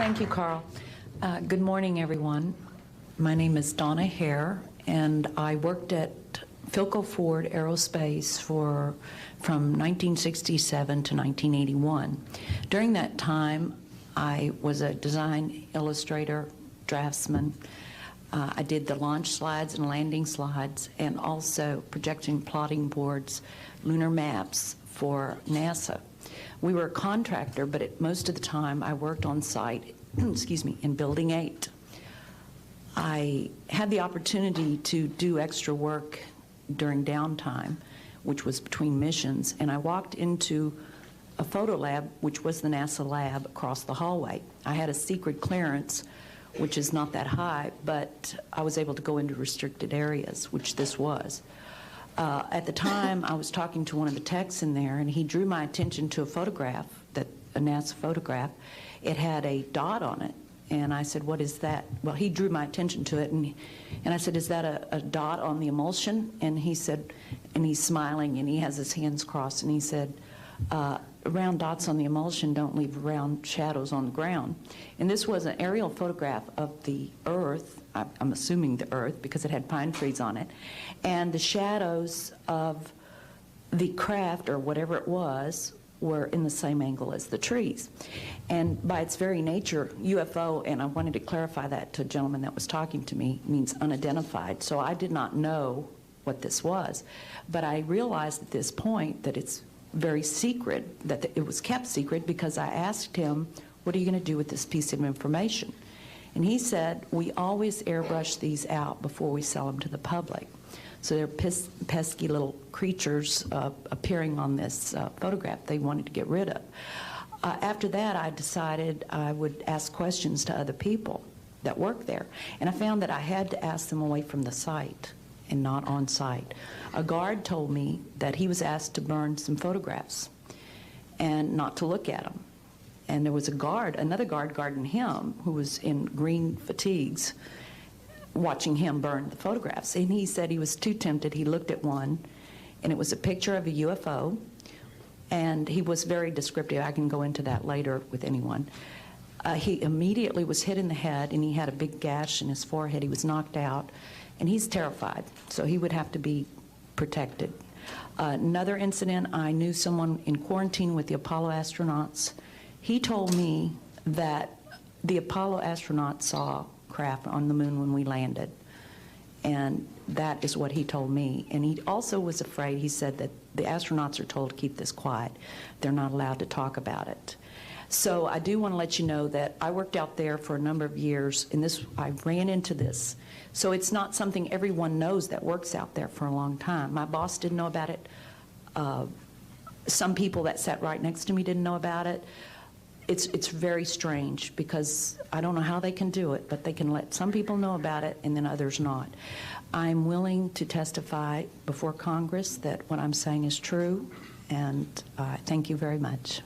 Thank you, Carl. Good morning, everyone. My name is Donna Hare, and I worked at Philco Ford Aerospace from 1967 to 1981. During that time, I was a design illustrator, draftsman. I did the launch slides and landing slides, and also projection plotting boards, lunar maps for NASA. We were a contractor, but most of the time I worked on site, excuse me, in Building 8. I had the opportunity to do extra work during downtime, which was between missions, and I walked into a photo lab, which was the NASA lab across the hallway. I had a secret clearance, which is not that high, but I was able to go into restricted areas, which this was. At the time, I was talking to one of the techs in there, and he drew my attention to a photograph, a NASA photograph. It had a dot on it, and I said, "What is that?" Well, he drew my attention to it, and I said, "Is that a dot on the emulsion?" And he said, and he's smiling, and he has his hands crossed, and he said, "Round dots on the emulsion don't leave round shadows on the ground." And this was an aerial photograph of the Earth, I'm assuming the Earth, because it had pine trees on it, and the shadows of the craft, or whatever it was, were in the same angle as the trees. And by its very nature, UFO, and I wanted to clarify that to a gentleman that was talking to me, means unidentified. So I did not know what this was. But I realized at this point that it's very secret, that it was kept secret, because I asked him, "What are you going to do with this piece of information?" And he said, "We always airbrush these out before we sell them to the public." So they're pesky little creatures appearing on this photograph they wanted to get rid of. After that, I decided I would ask questions to other people that work there. And I found that I had to ask them away from the site and not on site. A guard told me that he was asked to burn some photographs and not to look at them. And there was another guard guarding him, who was in green fatigues, watching him burn the photographs. And he said he was too tempted. He looked at one, and it was a picture of a UFO, and he was very descriptive. I can go into that later with anyone. He immediately was hit in the head, and he had a big gash in his forehead. He was knocked out, and he's terrified, so he would have to be protected. Another incident, I knew someone in quarantine with the Apollo astronauts. He told me that the Apollo astronauts saw craft on the moon when we landed, and that is what he told me. And he also was afraid. He said that the astronauts are told to keep this quiet. They're not allowed to talk about it. So I do want to let you know that I worked out there for a number of years, and I ran into this. So it's not something everyone knows that works out there for a long time. My boss didn't know about it. Some people that sat right next to me didn't know about it. It's very strange, because I don't know how they can do it, but they can let some people know about it and then others not. I'm willing to testify before Congress that what I'm saying is true, and thank you very much.